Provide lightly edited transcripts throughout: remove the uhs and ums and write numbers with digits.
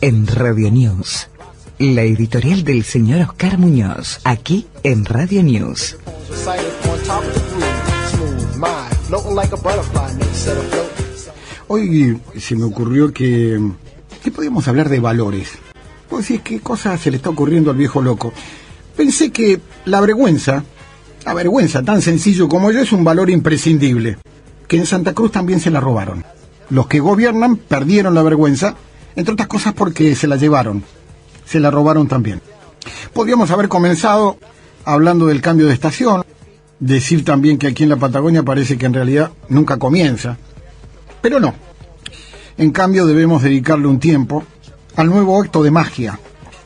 En Radio News, la editorial del señor Oscar Muñoz, aquí en Radio News. Hoy se me ocurrió que podíamos hablar de valores. Pues decís, ¿qué cosa se le está ocurriendo al viejo loco? Pensé que la vergüenza, tan sencillo como yo, es un valor imprescindible, que en Santa Cruz también se la robaron. Los que gobiernan perdieron la vergüenza, entre otras cosas porque se la llevaron, se la robaron también. Podríamos haber comenzado hablando del cambio de estación, decir también que aquí en la Patagonia parece que en realidad nunca comienza, pero no. En cambio debemos dedicarle un tiempo al nuevo acto de magia,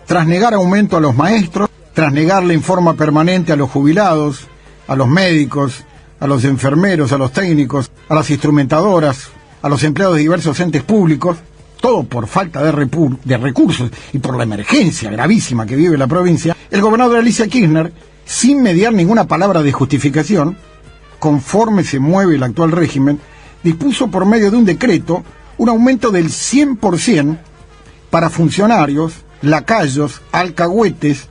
tras negar aumento a los maestros, tras negarle en forma permanente a los jubilados, a los médicos, a los enfermeros, a los técnicos, a las instrumentadoras, a los empleados de diversos entes públicos, todo por falta de recursos y por la emergencia gravísima que vive la provincia, el gobernador Alicia Kirchner, sin mediar ninguna palabra de justificación, conforme se mueve el actual régimen, dispuso por medio de un decreto un aumento del 100% para funcionarios, lacayos, alcahuetes,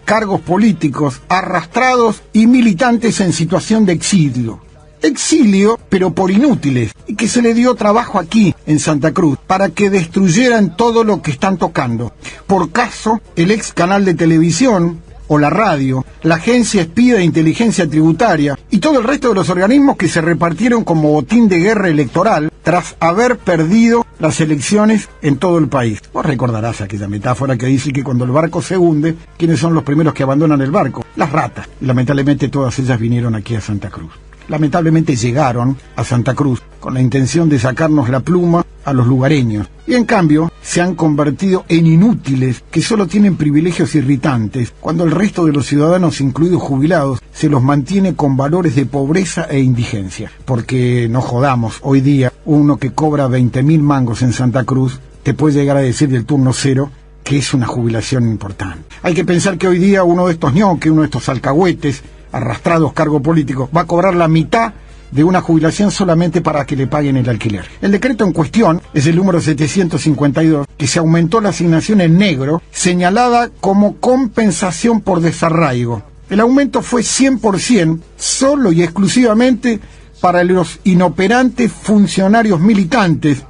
cargos políticos, arrastrados y militantes en situación de exilio. Exilio, pero por inútiles, y que se le dio trabajo aquí, en Santa Cruz, para que destruyeran todo lo que están tocando. Por caso, el ex canal de televisión, o la radio, la agencia espía de inteligencia tributaria, y todo el resto de los organismos que se repartieron como botín de guerra electoral, tras haber perdido las elecciones en todo el país. Vos recordarás aquella metáfora que dice que cuando el barco se hunde, ¿quiénes son los primeros que abandonan el barco? Las ratas. Y lamentablemente todas ellas vinieron aquí a Santa Cruz. Lamentablemente llegaron a Santa Cruz con la intención de sacarnos la pluma a los lugareños. Y en cambio se han convertido en inútiles que solo tienen privilegios irritantes, cuando el resto de los ciudadanos, incluidos jubilados, se los mantiene con valores de pobreza e indigencia. Porque no jodamos, hoy día uno que cobra 20.000 mangos en Santa Cruz te puede llegar a decir del turno cero que es una jubilación importante. Hay que pensar que hoy día uno de estos ñoques, uno de estos alcahuetes, arrastrados cargo político, va a cobrar la mitad de una jubilación solamente para que le paguen el alquiler. El decreto en cuestión es el número 752, que se aumentó la asignación en negro, señalada como compensación por desarraigo. El aumento fue 100%, solo y exclusivamente para los inoperantes funcionarios militantes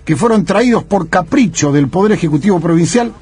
que fueron traídos por capricho del Poder Ejecutivo Provincial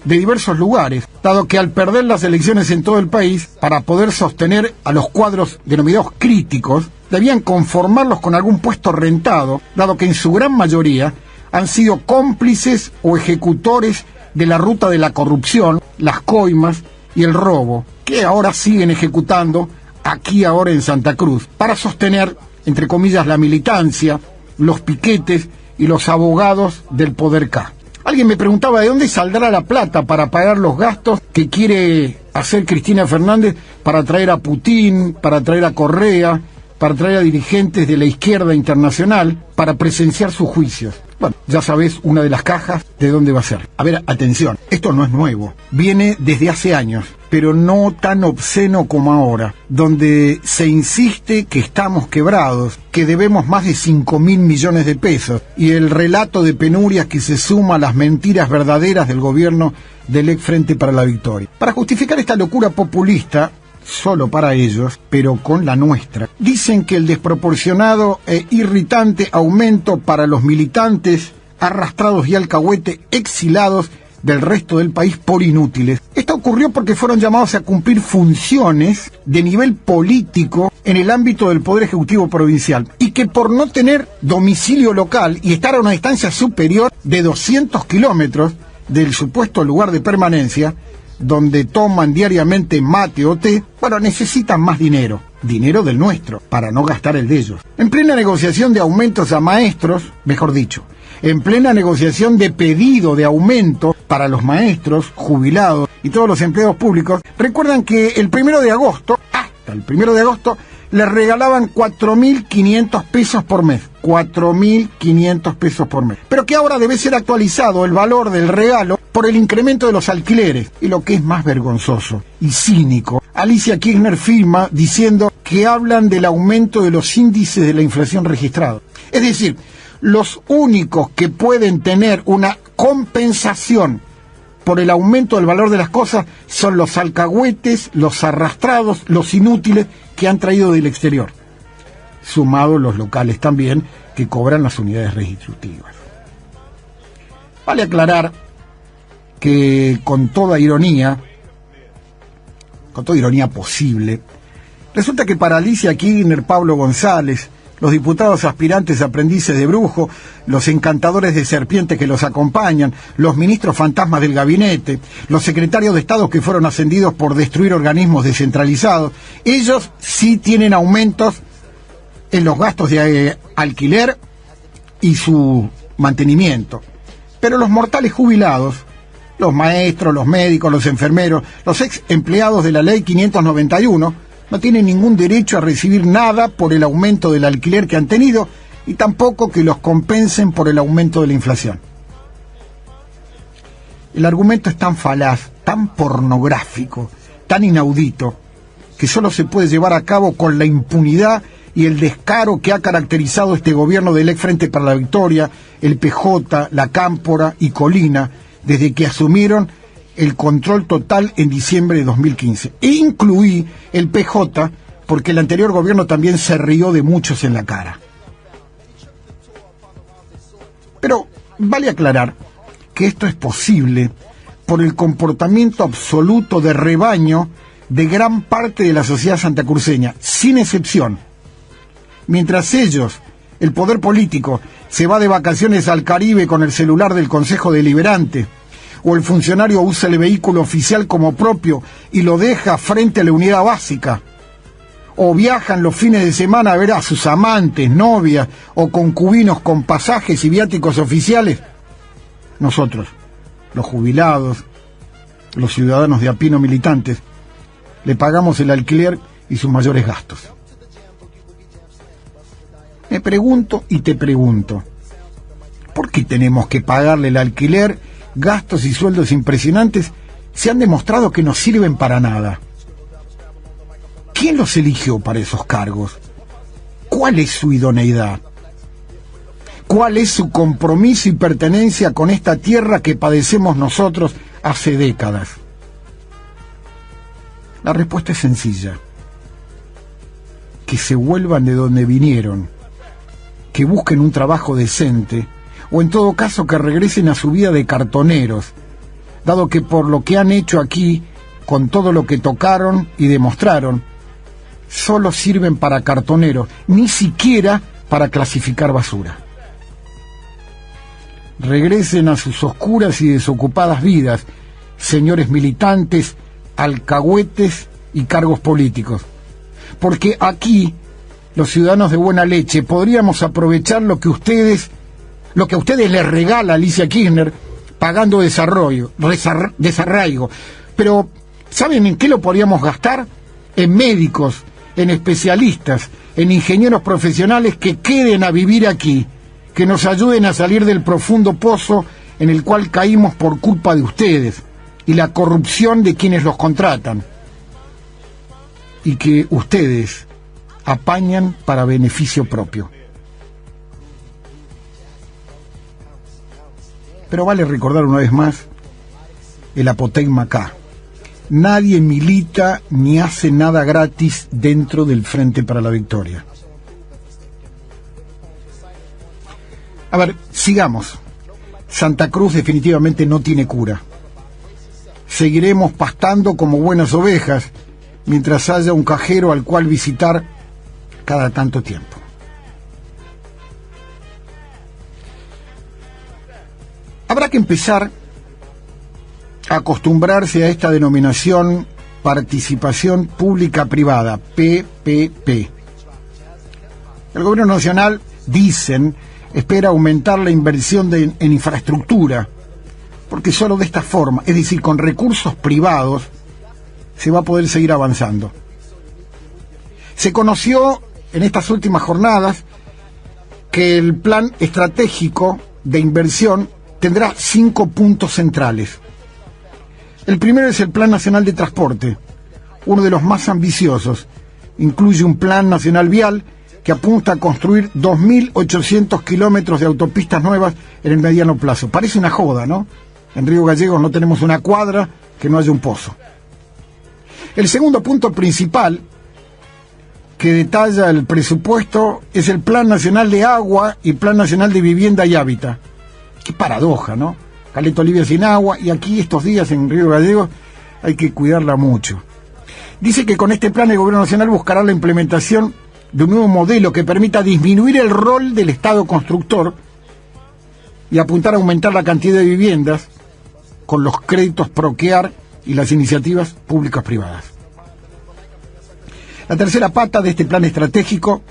de diversos lugares, dado que al perder las elecciones en todo el país, para poder sostener a los cuadros denominados críticos, debían conformarlos con algún puesto rentado, dado que en su gran mayoría han sido cómplices o ejecutores de la ruta de la corrupción, las coimas y el robo, que ahora siguen ejecutando aquí ahora en Santa Cruz, para sostener, entre comillas, la militancia, los piquetes y los abogados del Poder K. Alguien me preguntaba de dónde saldrá la plata para pagar los gastos que quiere hacer Cristina Fernández para traer a Putin, para traer a Correa, para traer a dirigentes de la izquierda internacional para presenciar sus juicios. Bueno, ya sabés una de las cajas de dónde va a ser. A ver, atención, esto no es nuevo, viene desde hace años, pero no tan obsceno como ahora, donde se insiste que estamos quebrados, que debemos más de 5.000 millones de pesos, y el relato de penurias que se suma a las mentiras verdaderas del gobierno del ex Frente para la Victoria. Para justificar esta locura populista, solo para ellos, pero con la nuestra, dicen que el desproporcionado e irritante aumento para los militantes arrastrados y alcahuete exilados del resto del país por inútiles. Esto ocurrió porque fueron llamados a cumplir funciones de nivel político en el ámbito del Poder Ejecutivo Provincial, y que por no tener domicilio local y estar a una distancia superior de 200 kilómetros del supuesto lugar de permanencia, donde toman diariamente mate o té, bueno, necesitan más dinero del nuestro, para no gastar el de ellos. En plena negociación de aumentos a maestros, mejor dicho, en plena negociación de pedido de aumento para los maestros, jubilados y todos los empleados públicos, recuerdan que el 1 de agosto, hasta el 1 de agosto, les regalaban 4.500 pesos por mes. 4.500 pesos por mes. Pero que ahora debe ser actualizado el valor del regalo por el incremento de los alquileres. Y lo que es más vergonzoso y cínico, Alicia Kirchner firma diciendo que hablan del aumento de los índices de la inflación registrada. Es decir, los únicos que pueden tener una compensación por el aumento del valor de las cosas son los alcahuetes, los arrastrados, los inútiles que han traído del exterior, sumados los locales también que cobran las unidades redistributivas. Vale aclarar que con toda ironía posible, resulta que para Alicia Kirchner, Pablo González, los diputados aspirantes aprendices de brujo, los encantadores de serpientes que los acompañan, los ministros fantasmas del gabinete, los secretarios de Estado que fueron ascendidos por destruir organismos descentralizados, ellos sí tienen aumentos en los gastos de alquiler y su mantenimiento. Pero los mortales jubilados, los maestros, los médicos, los enfermeros, los ex empleados de la ley 591, no tienen ningún derecho a recibir nada por el aumento del alquiler que han tenido y tampoco que los compensen por el aumento de la inflación. El argumento es tan falaz, tan pornográfico, tan inaudito, que solo se puede llevar a cabo con la impunidad y el descaro que ha caracterizado este gobierno del ex Frente para la Victoria, el PJ, la Cámpora y Colina, desde que asumieron el control total en diciembre de 2015. E incluí el PJ porque el anterior gobierno también se rió de muchos en la cara. Pero vale aclarar que esto es posible por el comportamiento absoluto de rebaño de gran parte de la sociedad santacruceña, sin excepción. Mientras ellos, el poder político, se va de vacaciones al Caribe con el celular del Consejo Deliberante, o el funcionario usa el vehículo oficial como propio y lo deja frente a la unidad básica, o viajan los fines de semana a ver a sus amantes, novias o concubinos con pasajes y viáticos oficiales, nosotros, los jubilados, los ciudadanos de a pie no militantes, le pagamos el alquiler y sus mayores gastos. Me pregunto y te pregunto, ¿por qué tenemos que pagarle el alquiler, gastos y sueldos impresionantes si han demostrado que no sirven para nada? ¿Quién los eligió para esos cargos? ¿Cuál es su idoneidad? ¿Cuál es su compromiso y pertenencia con esta tierra que padecemos nosotros hace décadas? La respuesta es sencilla. Que se vuelvan de donde vinieron, que busquen un trabajo decente, o en todo caso que regresen a su vida de cartoneros, dado que por lo que han hecho aquí, con todo lo que tocaron y demostraron, solo sirven para cartoneros, ni siquiera para clasificar basura. Regresen a sus oscuras y desocupadas vidas, señores militantes, alcahuetes y cargos políticos, porque aquí los ciudadanos de buena leche podríamos aprovechar lo que a ustedes les regala Alicia Kirchner pagando desarraigo. Pero ¿saben en qué lo podríamos gastar? En médicos, en especialistas, en ingenieros profesionales que queden a vivir aquí, que nos ayuden a salir del profundo pozo en el cual caímos por culpa de ustedes y la corrupción de quienes los contratan, y que ustedes apañan para beneficio propio. Pero vale recordar una vez más el apotegma acá. Nadie milita ni hace nada gratis dentro del Frente para la Victoria. A ver, sigamos. Santa Cruz definitivamente no tiene cura. Seguiremos pastando como buenas ovejas mientras haya un cajero al cual visitar cada tanto tiempo. Habrá que empezar a acostumbrarse a esta denominación participación pública-privada, PPP. El gobierno nacional, dicen, espera aumentar la inversión en infraestructura, porque solo de esta forma, es decir, con recursos privados, se va a poder seguir avanzando. Se conoció en estas últimas jornadas que el plan estratégico de inversión tendrá 5 puntos centrales. El primero es el Plan Nacional de Transporte, uno de los más ambiciosos. Incluye un plan nacional vial que apunta a construir 2.800 kilómetros de autopistas nuevas en el mediano plazo. Parece una joda, ¿no? En Río Gallegos no tenemos una cuadra que no haya un pozo. El segundo punto principal que detalla el presupuesto es el Plan Nacional de Agua y Plan Nacional de Vivienda y Hábitat. Qué paradoja, ¿no? Caleta Olivia sin agua, y aquí estos días en Río Gallegos hay que cuidarla mucho. Dice que con este plan el Gobierno Nacional buscará la implementación de un nuevo modelo que permita disminuir el rol del Estado constructor y apuntar a aumentar la cantidad de viviendas con los créditos PROQUEAR y las iniciativas públicas privadas. La tercera pata de este plan estratégico,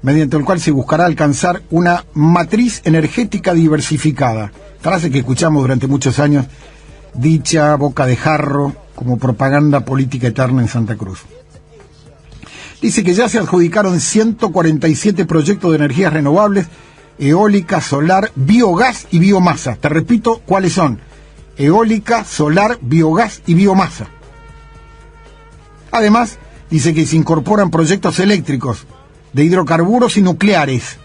mediante el cual se buscará alcanzar una matriz energética diversificada, frase que escuchamos durante muchos años, dicha boca de jarro como propaganda política eterna en Santa Cruz. Dice que ya se adjudicaron 147 proyectos de energías renovables, eólica, solar, biogás y biomasa. Te repito cuáles son: eólica, solar, biogás y biomasa. Además, dice que se incorporan proyectos eléctricos de hidrocarburos y nucleares.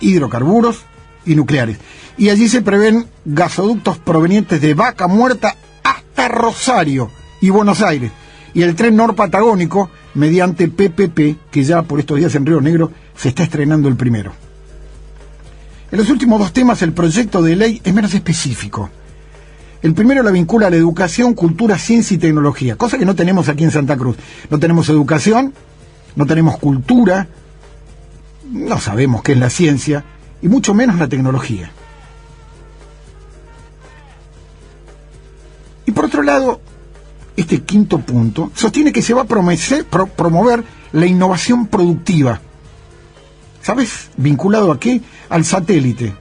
Hidrocarburos y nucleares. Y allí se prevén gasoductos provenientes de Vaca Muerta hasta Rosario y Buenos Aires. Y el tren norpatagónico mediante PPP, que ya por estos días en Río Negro se está estrenando el primero. En los últimos dos temas el proyecto de ley es menos específico. El primero la vincula a la educación, cultura, ciencia y tecnología, cosa que no tenemos aquí en Santa Cruz. No tenemos educación, no tenemos cultura, no sabemos qué es la ciencia, y mucho menos la tecnología. Y por otro lado, este quinto punto sostiene que se va a promover la innovación productiva. ¿Sabes? ¿Vinculado a qué? Al satélite,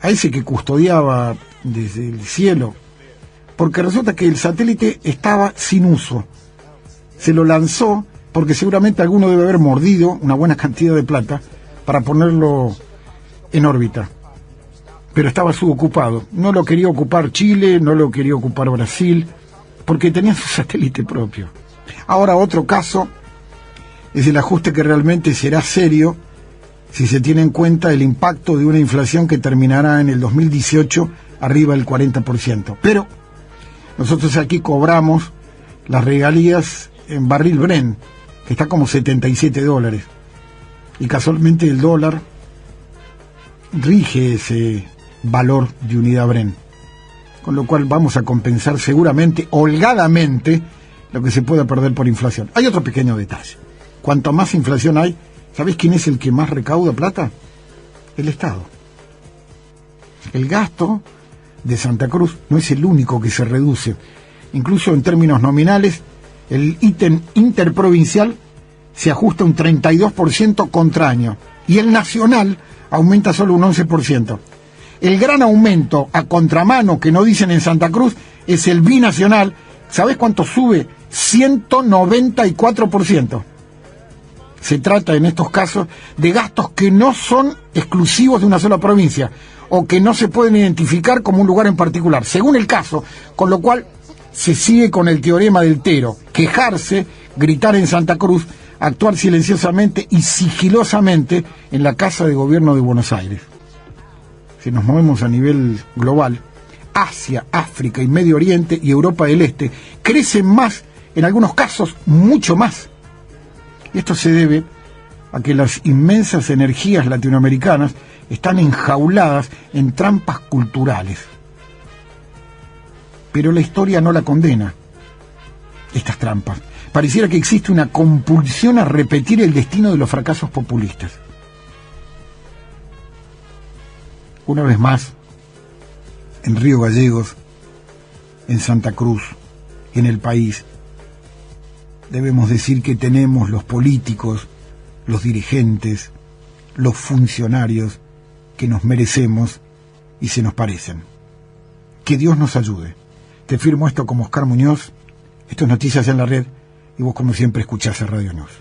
a ese que custodiaba desde el cielo, porque resulta que el satélite estaba sin uso. Se lo lanzó porque seguramente alguno debe haber mordido una buena cantidad de plata para ponerlo en órbita, pero estaba subocupado. No lo quería ocupar Chile, no lo quería ocupar Brasil, porque tenía su satélite propio. Ahora otro caso es el ajuste que realmente será serio si se tiene en cuenta el impacto de una inflación que terminará en el 2018 arriba del 40%. Pero nosotros aquí cobramos las regalías en barril Brent, que está como $77. Y casualmente el dólar rige ese valor de unidad Brent. Con lo cual vamos a compensar seguramente, holgadamente, lo que se pueda perder por inflación. Hay otro pequeño detalle. Cuanto más inflación hay, ¿sabés quién es el que más recauda plata? El Estado. El gasto de Santa Cruz no es el único que se reduce. Incluso en términos nominales, el ítem interprovincial se ajusta un 32% contra año. Y el nacional aumenta solo un 11%. El gran aumento a contramano que no dicen en Santa Cruz es el binacional. ¿Sabés cuánto sube? 194%. Se trata en estos casos de gastos que no son exclusivos de una sola provincia o que no se pueden identificar como un lugar en particular, según el caso, con lo cual se sigue con el teorema del Tero: quejarse, gritar en Santa Cruz, actuar silenciosamente y sigilosamente en la Casa de Gobierno de Buenos Aires. Si nos movemos a nivel global, Asia, África y Medio Oriente y Europa del Este crecen más, en algunos casos mucho más. Y esto se debe a que las inmensas energías latinoamericanas están enjauladas en trampas culturales. Pero la historia no la condena, estas trampas. Pareciera que existe una compulsión a repetir el destino de los fracasos populistas. Una vez más, en Río Gallegos, en Santa Cruz, en el país, debemos decir que tenemos los políticos, los dirigentes, los funcionarios que nos merecemos y se nos parecen. Que Dios nos ayude. Te firmo esto como Oscar Muñoz. Esto es Noticias en la Red y vos como siempre escuchás a Radio News.